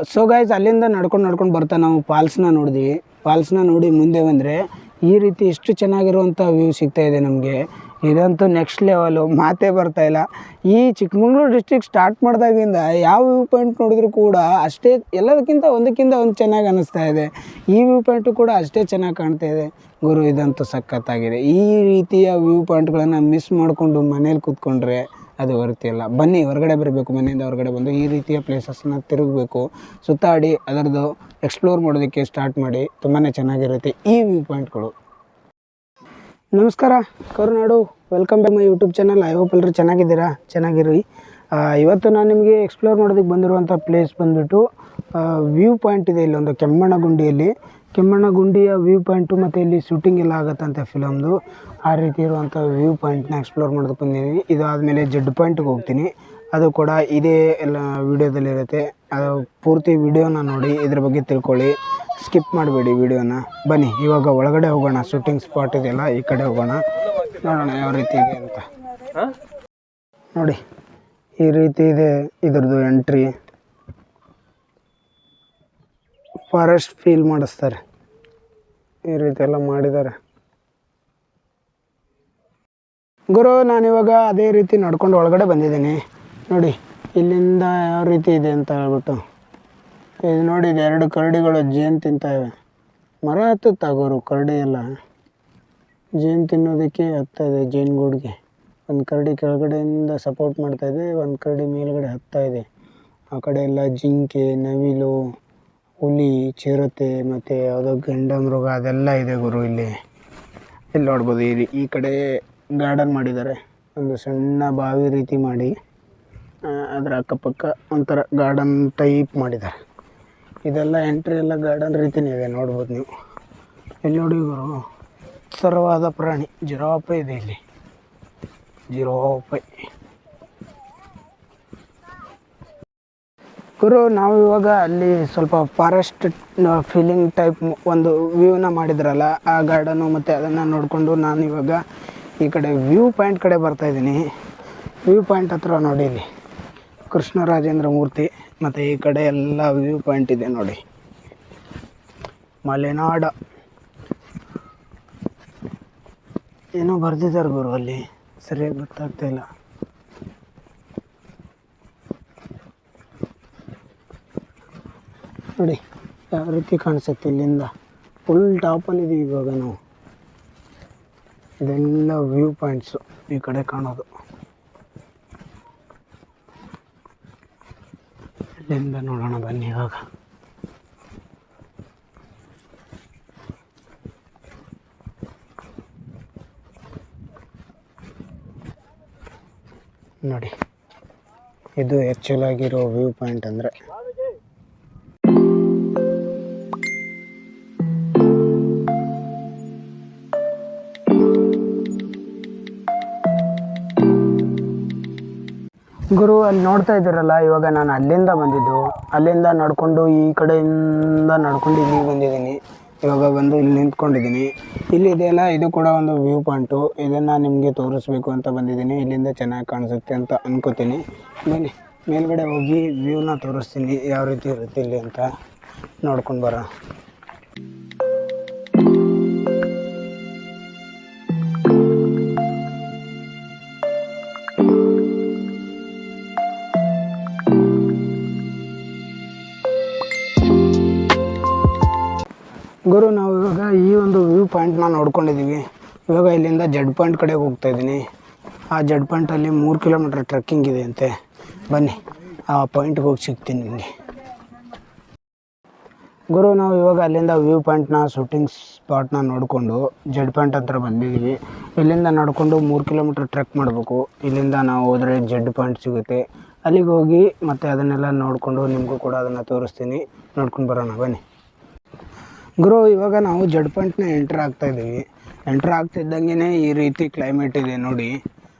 So guys, ಅಲ್ಲಿಂದ ನಡ್ಕೊಂಡು ಬರ್ತಾ ನಾವು ಫಾಲ್ಸ್ನ ನೋಡಿದ್ವಿ. ಫಾಲ್ಸ್ನ ನೋಡಿ ಮುಂದೆ ಬಂದರೆ ಈ ರೀತಿ ಇಷ್ಟು ಚೆನ್ನಾಗಿರುವಂಥ ವ್ಯೂ ಸಿಗ್ತಾಯಿದೆ ನಮಗೆ. ಇದಂತೂ ನೆಕ್ಸ್ಟ್ ಲೆವೆಲು, ಮಾತೇ ಬರ್ತಾಯಿಲ್ಲ. ಈ ಚಿಕ್ಕಮಂಗ್ಳೂರು ಡಿಸ್ಟ್ರಿಕ್ಟ್ ಸ್ಟಾರ್ಟ್ ಮಾಡಿದಾಗಿಂದ ಯಾವ ವ್ಯೂ ಪಾಯಿಂಟ್ ನೋಡಿದ್ರೂ ಕೂಡ ಅಷ್ಟೇ, ಎಲ್ಲದಕ್ಕಿಂತ ಒಂದಕ್ಕಿಂತ ಒಂದು ಚೆನ್ನಾಗಿ ಅನ್ನಿಸ್ತಾ ಇದೆ. ಈ ವ್ಯೂ ಪಾಯಿಂಟು ಕೂಡ ಅಷ್ಟೇ ಚೆನ್ನಾಗಿ ಕಾಣ್ತಾ ಇದೆ ಗುರು. ಇದಂತೂ ಸಖತ್ತಾಗಿದೆ. ಈ ರೀತಿಯ ವ್ಯೂ ಪಾಯಿಂಟ್ಗಳನ್ನು ಮಿಸ್ ಮಾಡಿಕೊಂಡು ಮನೇಲಿ ಕೂತ್ಕೊಂಡ್ರೆ ಅದು ಹೊರತಿಯಲ್ಲ. ಬನ್ನಿ, ಹೊರಗಡೆ ಬರಬೇಕು. ಮನೆಯಿಂದ ಹೊರಗಡೆ ಬಂದು ಈ ರೀತಿಯ ಪ್ಲೇಸಸ್ನ ತಿರುಗಬೇಕು, ಸುತ್ತಾಡಿ ಅದರದ್ದು ಎಕ್ಸ್ಪ್ಲೋರ್ ಮಾಡೋದಕ್ಕೆ ಸ್ಟಾರ್ಟ್ ಮಾಡಿ. ತುಂಬಾ ಚೆನ್ನಾಗಿರುತ್ತೆ ಈ ವ್ಯೂ ಪಾಯಿಂಟ್ಗಳು. ನಮಸ್ಕಾರ Karunadu, welcome back my YouTube channel. I hope ಎಲ್ಲರೂ ಚೆನ್ನಾಗಿದ್ದೀರಾ, ಚೆನ್ನಾಗಿರಿ. ಇವತ್ತು ನಾನು ನಿಮಗೆ ಎಕ್ಸ್ಪ್ಲೋರ್ ಮಾಡೋದಕ್ಕೆ ಬಂದಿರುವಂಥ ಪ್ಲೇಸ್ ಬಂದುಬಿಟ್ಟು ವ್ಯೂ ಪಾಯಿಂಟ್ ಇದೆ ಇಲ್ಲೊಂದು ಕೆಮ್ಮಣ್ಣಗುಂಡಿಯಲ್ಲಿ. ಕೆಮ್ಮಣ್ಣಗುಂಡಿಯ ವ್ಯೂ ಪಾಯಿಂಟು ಮತ್ತು ಇಲ್ಲಿ ಶೂಟಿಂಗ್ ಎಲ್ಲ ಆಗುತ್ತಂತೆ ಫಿಲಮ್ದು. ಆ ರೀತಿ ಇರುವಂಥ ವ್ಯೂ ಪಾಯಿಂಟ್ನ ಎಕ್ಸ್ಪ್ಲೋರ್ ಮಾಡೋದಕ್ಕೆ ಬಂದಿದ್ದೀನಿ. ಇದು ಆದಮೇಲೆ ಜಡ್ ಪಾಯಿಂಟಿಗೆ ಹೋಗ್ತೀನಿ. ಅದು ಕೂಡ ಇದೇ ಎಲ್ಲ ವೀಡಿಯೋದಲ್ಲಿರುತ್ತೆ. ಅದು ಪೂರ್ತಿ ವೀಡಿಯೋನ ನೋಡಿ ಇದ್ರ ಬಗ್ಗೆ ತಿಳ್ಕೊಳ್ಳಿ, ಸ್ಕಿಪ್ ಮಾಡಬೇಡಿ ವೀಡಿಯೋನ. ಬನ್ನಿ ಇವಾಗ ಒಳಗಡೆ ಹೋಗೋಣ. ಶೂಟಿಂಗ್ ಸ್ಪಾಟ್ ಇದೆಯಲ್ಲ, ಈ ಕಡೆ ಹೋಗೋಣ, ನೋಡೋಣ ಯಾವ ರೀತಿ ಇದೆ ಅಂತ. ನೋಡಿ ಈ ರೀತಿ ಇದೆ ಇದ್ರದ್ದು ಎಂಟ್ರಿ. ಫಾರೆಸ್ಟ್ ಫೀಲ್ ಮಾಡಿಸ್ತಾರೆ, ಈ ರೀತಿ ಎಲ್ಲ ಮಾಡಿದ್ದಾರೆ ಗುರು. ನಾನಿವಾಗ ಅದೇ ರೀತಿ ನಡ್ಕೊಂಡು ಒಳಗಡೆ ಬಂದಿದ್ದೀನಿ. ನೋಡಿ ಇಲ್ಲಿಂದ ಯಾವ ರೀತಿ ಇದೆ ಅಂತ ಹೇಳ್ಬಿಟ್ಟು. ಇದು ನೋಡಿ, ಇದು 2 ಕರಡಿಗಳು ಜೇನು ತಿಂತಾಯಿವೆ. ಮರ ಹತ್ತುತ್ತಾ ಗುರು ಕರಡಿ ಎಲ್ಲ? ಜೇನು ತಿನ್ನೋದಕ್ಕೆ ಹತ್ತಾಯಿದೆ ಜೇನುಗೂಡಿಗೆ. ಒಂದು ಕರಡಿ ಕೆಳಗಡೆಯಿಂದ ಸಪೋರ್ಟ್ ಮಾಡ್ತಾಯಿದೆ, ಒಂದು ಕರಡಿ ಮೇಲ್ಗಡೆ ಹತ್ತಾಯಿದೆ. ಆ ಕಡೆ ಎಲ್ಲ ಜಿಂಕೆ, ನವಿಲು, ಹುಲಿ, ಚಿರತೆ ಮತ್ತು ಯಾವುದೋ ಗಂಡ ಮೃಗ ಅದೆಲ್ಲ ಇದೆ ಗುರು. ಇಲ್ಲಿ ನೋಡ್ಬೋದು. ಈ ಕಡೆ ಗಾರ್ಡನ್ ಮಾಡಿದ್ದಾರೆ, ಒಂದು ಸಣ್ಣ ಬಾವಿ ರೀತಿ ಮಾಡಿ ಅದರ ಅಕ್ಕಪಕ್ಕ ಒಂಥರ ಗಾರ್ಡನ್ ಟೈಪ್ ಮಾಡಿದ್ದಾರೆ. ಇದೆಲ್ಲ ಎಂಟ್ರಿ ಎಲ್ಲ ಗಾರ್ಡನ್ ರೀತಿಯೇ ಇದೆ, ನೋಡ್ಬೋದು ನೀವು. ಇಲ್ಲಿ ನೋಡಿ ಗುರು, ಎತ್ತರವಾದ ಪ್ರಾಣಿ ಜಿರಾಫೆ ಇದೆ ಇಲ್ಲಿ, ಜಿರಾಫೆ ಗುರು. ನಾವು ಇವಾಗ ಅಲ್ಲಿ ಸ್ವಲ್ಪ ಫಾರೆಸ್ಟ್ ಫೀಲಿಂಗ್ ಟೈಪ್ ಒಂದು ವ್ಯೂನ ಮಾಡಿದ್ರಲ್ಲ, ಆ ಗಾರ್ಡನು ಮತ್ತು ಅದನ್ನು ನೋಡಿಕೊಂಡು ನಾನು ಇವಾಗ ಈ ಕಡೆ ವ್ಯೂ ಪಾಯಿಂಟ್ ಕಡೆ ಬರ್ತಾಯಿದ್ದೀನಿ. ವ್ಯೂ ಪಾಯಿಂಟ್ ಹತ್ರ ನೋಡಿ, ಇಲ್ಲಿ ಕೃಷ್ಣರಾಜೇಂದ್ರ ಮೂರ್ತಿ ಮತ್ತು ಈ ಕಡೆ ಎಲ್ಲ ವ್ಯೂ ಪಾಯಿಂಟ್ ಇದೆ ನೋಡಿ. ಮಲೆನಾಡ ಏನೋ ಬರ್ದಿದ್ದಾರೆ ಗುರು, ಅಲ್ಲಿ ಸರಿಯಾಗಿ ಗೊತ್ತಾಗ್ತಾಯಿಲ್ಲ. ನೋಡಿ ಯಾವ ರೀತಿ ಕಾಣಿಸುತ್ತೆ ಇಲ್ಲಿಂದ. ಫುಲ್ ಟಾಪಲ್ಲಿದ್ದೀವಿ ಇವಾಗ ನಾವು. ಇದೆಲ್ಲ ವ್ಯೂ ಪಾಯಿಂಟ್ಸು ಈ ಕಡೆ ಕಾಣೋದು. ಇಲ್ಲಿಂದ ನೋಡೋಣ ಬನ್ನಿ ಇವಾಗ. ನೋಡಿ ಇದು ಆ್ಯಕ್ಚುಲ್ ಆಗಿರೋ ವ್ಯೂ ಪಾಯಿಂಟ್ ಅಂದರೆ. ಗುರು, ಅಲ್ಲಿ ನೋಡ್ತಾ ಇದ್ದೀರಲ್ಲ, ಇವಾಗ ನಾನು ಅಲ್ಲಿಂದ ಬಂದಿದ್ದು. ಅಲ್ಲಿಂದ ನಡ್ಕೊಂಡು ಈ ಕಡೆಯಿಂದ ನಡ್ಕೊಂಡು ಇಲ್ಲಿಗೆ ಬಂದಿದ್ದೀನಿ. ಇವಾಗ ಬಂದು ಇಲ್ಲಿ ನಿಂತ್ಕೊಂಡಿದ್ದೀನಿ. ಇಲ್ಲಿ ಇದೆಯಲ್ಲ, ಇದು ಕೂಡ ಒಂದು ವ್ಯೂ ಪಾಯಿಂಟು. ಇದನ್ನು ನಿಮಗೆ ತೋರಿಸ್ಬೇಕು ಅಂತ ಬಂದಿದ್ದೀನಿ. ಇಲ್ಲಿಂದ ಚೆನ್ನಾಗಿ ಕಾಣಿಸುತ್ತೆ ಅಂತ ಅನ್ಕೋತೀನಿ. ಬನ್ನಿ ಮೇಲ್ಗಡೆ ಹೋಗಿ ವ್ಯೂನ ತೋರಿಸ್ತೀನಿ, ಯಾವ ರೀತಿ ಇರುತ್ತೆ ಇಲ್ಲಿ ಅಂತ ನೋಡ್ಕೊಂಡು ಬರೋಣ. ಗುರು, ನಾವು ಇವಾಗ ಈ ಒಂದು ವ್ಯೂ ಪಾಯಿಂಟ್ನ ನೋಡ್ಕೊಂಡಿದ್ದೀವಿ. ಇವಾಗ ಇಲ್ಲಿಂದ ಜಡ್ ಪಾಯಿಂಟ್ ಕಡೆಗೆ ಹೋಗ್ತಾಯಿದ್ದೀನಿ. ಆ ಜಡ್ ಪಾಯಿಂಟಲ್ಲಿ 3 ಕಿಲೋಮೀಟ್ರ್ ಟ್ರೆಕ್ಕಿಂಗ್ ಇದೆ ಅಂತೆ. ಬನ್ನಿ ಆ ಪಾಯಿಂಟ್ಗೆ ಹೋಗಿ ಸಿಗ್ತೀನಿ ನಿಮಗೆ. ಗುರು, ನಾವು ಇವಾಗ ಅಲ್ಲಿಂದ ವ್ಯೂ ಪಾಯಿಂಟ್ನ ಶೂಟಿಂಗ್ ಸ್ಪಾಟ್ನ ನೋಡಿಕೊಂಡು ಜಡ್ ಪಾಯಿಂಟ್ ಹತ್ರ ಬಂದಿದ್ದೀವಿ. ಇಲ್ಲಿಂದ ನಡ್ಕೊಂಡು 3 ಕಿಲೋಮೀಟ್ರ್ ಟ್ರೆಕ್ ಮಾಡಬೇಕು. ಇಲ್ಲಿಂದ ನಾವು ಹೋದರೆ ಜಡ್ ಪಾಯಿಂಟ್ ಸಿಗುತ್ತೆ. ಅಲ್ಲಿಗೆ ಹೋಗಿ ಮತ್ತು ಅದನ್ನೆಲ್ಲ ನೋಡಿಕೊಂಡು ನಿಮಗೂ ಕೂಡ ಅದನ್ನು ತೋರಿಸ್ತೀನಿ, ನೋಡ್ಕೊಂಡು ಬರೋಣ ಬನ್ನಿ. ಗುರು, ಇವಾಗ ನಾವು ಜಡ್ ಪಾಯಿಂಟ್ನ ಎಂಟ್ರ್ ಆಗ್ತಾಯಿದ್ದೀವಿ. ಎಂಟ್ರ್ ಆಗ್ತಿದ್ದಂಗೆ ಈ ರೀತಿ ಕ್ಲೈಮೇಟ್ ಇದೆ ನೋಡಿ.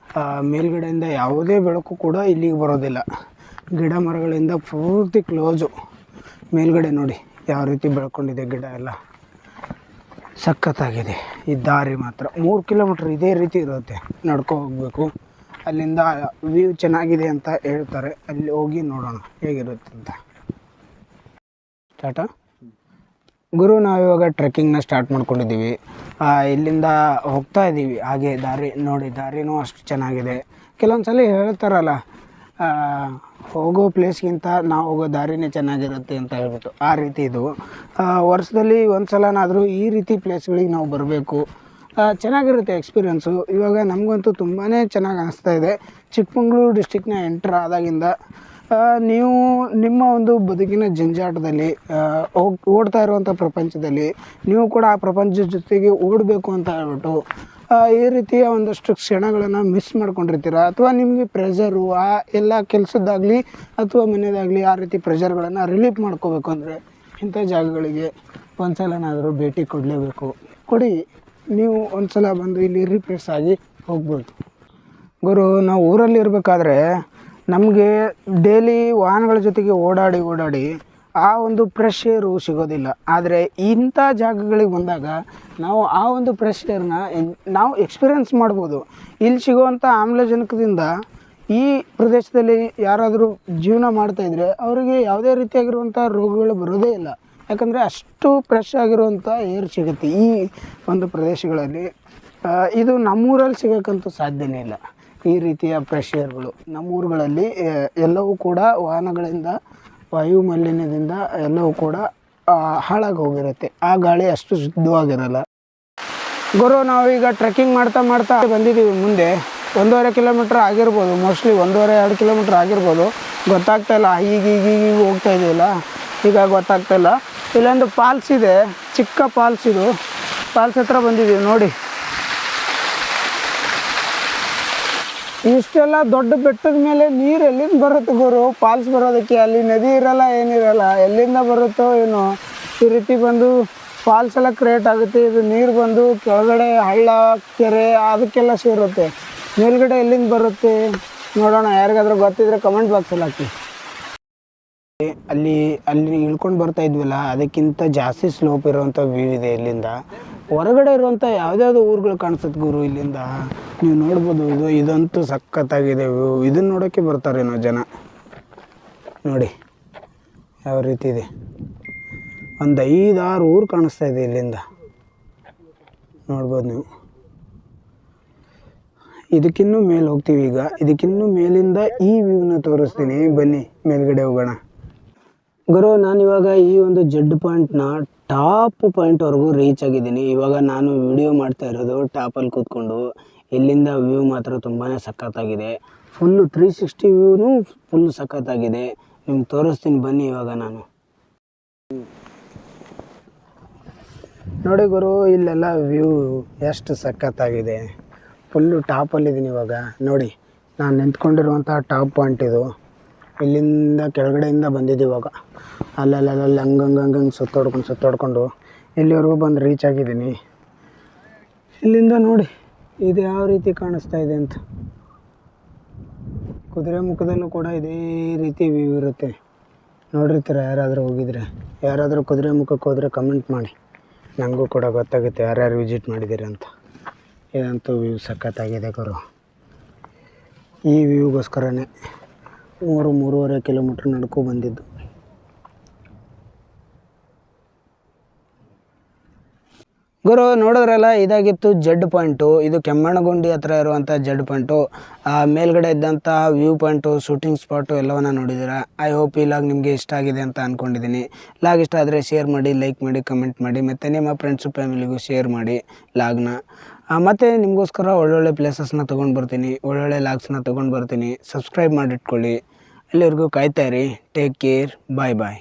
ಮೇಲ್ಗಡೆಯಿಂದ ಯಾವುದೇ ಬೆಳಕು ಕೂಡ ಇಲ್ಲಿಗೆ ಬರೋದಿಲ್ಲ. ಗಿಡ ಮರಗಳಿಂದ ಪೂರ್ತಿ ಕ್ಲೋಸು. ಮೇಲ್ಗಡೆ ನೋಡಿ ಯಾವ ರೀತಿ ಬೆಳ್ಕೊಂಡಿದೆ ಗಿಡ ಎಲ್ಲ, ಸಖತ್ತಾಗಿದೆ. ಈ ದಾರಿ ಮಾತ್ರ 3 ಕಿಲೋಮೀಟ್ರ್ ಇದೇ ರೀತಿ ಇರುತ್ತೆ, ನಡ್ಕೊ ಹೋಗಬೇಕು. ಅಲ್ಲಿಂದ ವ್ಯೂ ಚೆನ್ನಾಗಿದೆ ಅಂತ ಹೇಳ್ತಾರೆ, ಅಲ್ಲಿ ಹೋಗಿ ನೋಡೋಣ ಹೇಗಿರುತ್ತೆ ಅಂತ. ಟಾಟಾ ಗುರು. ನಾವಿವಾಗ ಟ್ರೆಕ್ಕಿಂಗ್ನ ಸ್ಟಾರ್ಟ್ ಮಾಡ್ಕೊಂಡಿದ್ದೀವಿ. ಇಲ್ಲಿಂದ ಹೋಗ್ತಾ ಇದ್ದೀವಿ. ಹಾಗೆ ದಾರಿ ನೋಡಿ, ದಾರಿನೂ ಅಷ್ಟು ಚೆನ್ನಾಗಿದೆ. ಕೆಲವೊಂದು ಸಲ ಹೇಳ್ತಾರಲ್ಲ, ಹೋಗೋ ಪ್ಲೇಸ್ಗಿಂತ ನಾವು ಹೋಗೋ ದಾರಿನೇ ಚೆನ್ನಾಗಿರುತ್ತೆ ಅಂತ ಹೇಳ್ಬಿಟ್ಟು, ಆ ರೀತಿ ಇದು. ವರ್ಷದಲ್ಲಿ ಒಂದು ಸಲನಾದರೂ ಈ ರೀತಿ ಪ್ಲೇಸ್ಗಳಿಗೆ ನಾವು ಬರಬೇಕು. ಚೆನ್ನಾಗಿರುತ್ತೆ ಎಕ್ಸ್ಪೀರಿಯೆನ್ಸು. ಇವಾಗ ನಮಗಂತೂ ತುಂಬಾ ಚೆನ್ನಾಗಿ ಅನಿಸ್ತಾ ಇದೆ. ಚಿಕ್ಕಮಗಳೂರು ಡಿಸ್ಟಿಕ್ನ ಎಂಟ್ರ್ ಆದಾಗಿಂದ ನೀವು ನಿಮ್ಮ ಒಂದು ಬದುಕಿನ ಜಂಜಾಟದಲ್ಲಿ ಓಡ್ತಾ ಇರುವಂಥ ಪ್ರಪಂಚದಲ್ಲಿ ನೀವು ಕೂಡ ಆ ಪ್ರಪಂಚದ ಜೊತೆಗೆ ಓಡಬೇಕು ಅಂತ ಹೇಳ್ಬಿಟ್ಟು ಈ ರೀತಿಯ ಒಂದಷ್ಟು ಕ್ಷಣಗಳನ್ನು ಮಿಸ್ ಮಾಡ್ಕೊಂಡಿರ್ತೀರ, ಅಥವಾ ನಿಮಗೆ ಪ್ರೆಷರು ಆ ಎಲ್ಲ ಕೆಲಸದ್ದಾಗಲಿ ಅಥವಾ ಮನೆಯದಾಗಲಿ ಆ ರೀತಿ ಪ್ರೆಷರ್ಗಳನ್ನು ರಿಲೀಫ್ ಮಾಡ್ಕೋಬೇಕು ಅಂದರೆ ಇಂಥ ಜಾಗಗಳಿಗೆ ಒಂದು ಸಲನಾದರೂ ಭೇಟಿ ಕೊಡಲೇಬೇಕು. ಕೊಡಿ, ನೀವು ಒಂದು ಸಲ ಬಂದು ಇಲ್ಲಿ ರಿಫ್ರೆಶ್ ಆಗಿ ಹೋಗ್ಬೋದು. ಗುರು, ನಾವು ಊರಲ್ಲಿ ಇರಬೇಕಾದ್ರೆ ನಮಗೆ ಡೈಲಿ ವಾಹನಗಳ ಜೊತೆಗೆ ಓಡಾಡಿ ಆ ಒಂದು ಫ್ರೆಶ್ ಏರು ಸಿಗೋದಿಲ್ಲ. ಆದರೆ ಇಂಥ ಜಾಗಗಳಿಗೆ ಬಂದಾಗ ನಾವು ಆ ಒಂದು ಫ್ರೆಶ್ ಏರ್ನ ನಾವು ಎಕ್ಸ್ಪೀರಿಯೆನ್ಸ್ ಮಾಡ್ಬೋದು. ಇಲ್ಲಿ ಸಿಗುವಂಥ ಆಮ್ಲಜನಕದಿಂದ ಈ ಪ್ರದೇಶದಲ್ಲಿ ಯಾರಾದರೂ ಜೀವನ ಮಾಡ್ತಾಯಿದ್ರೆ ಅವರಿಗೆ ಯಾವುದೇ ರೀತಿಯಾಗಿರುವಂಥ ರೋಗಗಳು ಬರೋದೇ ಇಲ್ಲ. ಯಾಕಂದರೆ ಅಷ್ಟು ಫ್ರೆಶ್ ಆಗಿರುವಂಥ ಏರ್ ಸಿಗುತ್ತೆ ಈ ಒಂದು ಪ್ರದೇಶಗಳಲ್ಲಿ. ಇದು ನಮ್ಮೂರಲ್ಲಿ ಸಿಗೋಕ್ಕಂತೂ ಸಾಧ್ಯನೇ ಇಲ್ಲ. ಈ ರೀತಿಯ ಫ್ರೆಶ್ ಏರ್ಗಳು ನಮ್ಮೂರುಗಳಲ್ಲಿ ಎಲ್ಲವೂ ಕೂಡ ವಾಹನಗಳಿಂದ, ವಾಯು ಮಾಲಿನ್ಯದಿಂದ ಎಲ್ಲವೂ ಕೂಡ ಹಾಳಾಗಿ ಹೋಗಿರುತ್ತೆ. ಆ ಗಾಳಿ ಅಷ್ಟು ಶುದ್ಧವಾಗಿರಲ್ಲ. ಗುರು, ನಾವೀಗ ಟ್ರೆಕ್ಕಿಂಗ್ ಮಾಡ್ತಾ ಬಂದಿದ್ದೀವಿ. ಮುಂದೆ 1.5 ಕಿಲೋಮೀಟ್ರ್ ಆಗಿರ್ಬೋದು, ಮೋಸ್ಟ್ಲಿ 1.5-2 ಕಿಲೋಮೀಟ್ರ್ ಆಗಿರ್ಬೋದು. ಗೊತ್ತಾಗ್ತಾಯಿಲ್ಲ, ಈಗ ಹೋಗ್ತಾ ಇದೀವಲ್ಲ, ಈಗ ಗೊತ್ತಾಗ್ತಾಯಿಲ್ಲ. ಇಲ್ಲೊಂದು ಫಾಲ್ಸ್ ಇದೆ, ಚಿಕ್ಕ ಫಾಲ್ಸ್. ಇದು ಫಾಲ್ಸ್ ಹತ್ರ ಬಂದಿದ್ದೀವಿ ನೋಡಿ. ಇಷ್ಟೆಲ್ಲ ದೊಡ್ಡ ಬೆಟ್ಟದ ಮೇಲೆ ನೀರು ಎಲ್ಲಿಂದ ಬರುತ್ತೆ ಗುರು? ಫಾಲ್ಸ್ ಬರೋದಕ್ಕೆ ಅಲ್ಲಿ ನದಿ ಇರಲ್ಲ, ಏನಿರಲ್ಲ, ಎಲ್ಲಿಂದ ಬರುತ್ತೋ ಏನೋ. ಈ ರೀತಿ ಬಂದು ಫಾಲ್ಸ್ ಎಲ್ಲ ಕ್ರಿಯೇಟ್ ಆಗುತ್ತೆ. ಇದು ನೀರು ಬಂದು ಕೆಳಗಡೆ ಹಳ್ಳ, ಕೆರೆ ಅದಕ್ಕೆಲ್ಲ ಸೇರುತ್ತೆ. ಮೇಲ್ಗಡೆ ಎಲ್ಲಿಂದ ಬರುತ್ತೆ ನೋಡೋಣ. ಯಾರಿಗಾದ್ರೂ ಗೊತ್ತಿದ್ರೆ ಕಮೆಂಟ್ ಬಾಕ್ಸಲ್ಲಿ ಹಾಕಿ. ಅಲ್ಲಿ ಇಳ್ಕೊಂಡು ಬರ್ತಾ ಇದ್ವಲ್ಲ, ಅದಕ್ಕಿಂತ ಜಾಸ್ತಿ ಸ್ಲೋಪ್ ಇರುವಂಥ ವ್ಯೂ ಇದೆ. ಇಲ್ಲಿಂದ ಹೊರಗಡೆ ಇರುವಂಥ ಯಾವುದ್ಯಾವುದೋ ಊರುಗಳು ಕಾಣಿಸುತ್ತೆ ಗುರು. ಇಲ್ಲಿಂದ ನೀವು ನೋಡ್ಬೋದು. ಇದಂತೂ ಸಖತ್ತಾಗಿದೆ ವ್ಯೂ. ಇದನ್ನು ನೋಡೋಕ್ಕೆ ಬರ್ತಾರೇನೋ ಜನ. ನೋಡಿ ಯಾವ ರೀತಿ ಇದೆ. ಒಂದು 5-6 ಊರು ಕಾಣಿಸ್ತಾ ಇದೆ ಇಲ್ಲಿಂದ, ನೋಡ್ಬೋದು ನೀವು. ಇದಕ್ಕಿನ್ನೂ ಮೇಲೆ ಹೋಗ್ತೀವಿ. ಈಗ ಇದಕ್ಕಿನ್ನೂ ಮೇಲಿಂದ ಈ ವ್ಯೂನ ತೋರಿಸ್ತೀನಿ, ಬನ್ನಿ ಮೇಲ್ಗಡೆ ಹೋಗೋಣ. ಗುರು, ನಾನಿವಾಗ ಈ ಒಂದು ಜಡ್ ಪಾಯಿಂಟ್ನ ಟಾಪ್ ಪಾಯಿಂಟ್ವರೆಗೂ ರೀಚ್ ಆಗಿದ್ದೀನಿ. ಇವಾಗ ನಾನು ವಿಡಿಯೋ ಮಾಡ್ತಾ ಇರೋದು ಟಾಪಲ್ಲಿ ಕೂತ್ಕೊಂಡು. ಇಲ್ಲಿಂದ ವ್ಯೂ ಮಾತ್ರ ತುಂಬಾ ಸಖತ್ತಾಗಿದೆ. ಫುಲ್ಲು 360 ವ್ಯೂನು ಫುಲ್ ಸಖತ್ತಾಗಿದೆ. ನಿಮ್ಗೆ ತೋರಿಸ್ತೀನಿ ಬನ್ನಿ ಇವಾಗ ನಾನು. ನೋಡಿ ಗುರು, ಇಲ್ಲೆಲ್ಲ ವ್ಯೂ ಎಷ್ಟು ಸಖತ್ತಾಗಿದೆ. ಫುಲ್ಲು ಟಾಪಲ್ಲಿದ್ದೀನಿ ಇವಾಗ. ನೋಡಿ, ನಾನು ನಿಂತ್ಕೊಂಡಿರುವಂಥ ಟಾಪ್ ಪಾಯಿಂಟ್ ಇದು. ಇಲ್ಲಿಂದ ಕೆಳಗಡೆಯಿಂದ ಬಂದಿದ್ದು ಇವಾಗ. ಅಲ್ಲಲ್ಲಿ ಹಂಗಂಗೆ ಸುತ್ತಾಡ್ಕೊಂಡು ಇಲ್ಲಿವರೆಗೂ ಬಂದು ರೀಚ್ ಆಗಿದ್ದೀನಿ. ಇಲ್ಲಿಂದ ನೋಡಿ ಇದು ಯಾವ ರೀತಿ ಕಾಣಿಸ್ತಾ ಇದೆ ಅಂತ. ಕುದುರೆ ಮುಖದಲ್ಲೂ ಕೂಡ ಇದೇ ರೀತಿ ವ್ಯೂ ಇರುತ್ತೆ. ನೋಡಿರ್ತೀರ ಯಾರಾದರೂ ಹೋಗಿದ್ರೆ. ಯಾರಾದರೂ ಕುದುರೆ ಮುಖಕ್ಕೆ ಹೋದರೆ ಕಮೆಂಟ್ ಮಾಡಿ, ನನಗೂ ಕೂಡ ಗೊತ್ತಾಗುತ್ತೆ ಯಾರ್ಯಾರು ವಿಸಿಟ್ ಮಾಡಿದ್ದೀರಿ ಅಂತ. ಇದಂತೂ ವ್ಯೂ ಸಖತ್ತಾಗಿದೆ ಗುರು. ಈ ವ್ಯೂಗೋಸ್ಕರನೇ 3-3.5 ಕಿಲೋಮೀಟ್ರ್ ನಡ್ಕೊ ಬಂದಿದ್ದು. ಗುರು, ನೋಡಿದ್ರಲ್ಲ, ಇದಾಗಿತ್ತು ಜಡ್ ಪಾಯಿಂಟು. ಇದು ಕೆಮ್ಮಣ್ಣಗುಂಡಿ ಹತ್ರ ಇರುವಂಥ ಜಡ್ ಪಾಯಿಂಟು. ಮೇಲ್ಗಡೆ ಇದ್ದಂಥ ವ್ಯೂ ಪಾಯಿಂಟು, ಶೂಟಿಂಗ್ ಸ್ಪಾಟು ಎಲ್ಲವನ್ನ ನೋಡಿದ್ದೀರಾ. ಐ ಹೋಪ್ ಈ ಲಾಗ್ ನಿಮಗೆ ಇಷ್ಟ ಆಗಿದೆ ಅಂತ ಅಂದ್ಕೊಂಡಿದ್ದೀನಿ. ಲಾಗ್ ಇಷ್ಟ ಆದರೆ ಶೇರ್ ಮಾಡಿ, ಲೈಕ್ ಮಾಡಿ, ಕಮೆಂಟ್ ಮಾಡಿ, ಮತ್ತು ನಿಮ್ಮ ಫ್ರೆಂಡ್ಸು ಫ್ಯಾಮಿಲಿಗೂ ಶೇರ್ ಮಾಡಿ ಲಾಗ್ನ. ಮತ್ತು ನಿಮಗೋಸ್ಕರ ಒಳ್ಳೊಳ್ಳೆ ಪ್ಲೇಸಸ್ನ ತೊಗೊಂಡು ಬರ್ತೀನಿ, ಒಳ್ಳೊಳ್ಳೆ ಲಾಗ್ಸ್ನ ತೊಗೊಂಡು ಬರ್ತೀನಿ. ಸಬ್ಸ್ಕ್ರೈಬ್ ಮಾಡಿಟ್ಕೊಳ್ಳಿ. ಎಲ್ಲರಿಗೂ ಕಾಯ್ತಾ ಇರಿ. Take care. ಬಾಯ್.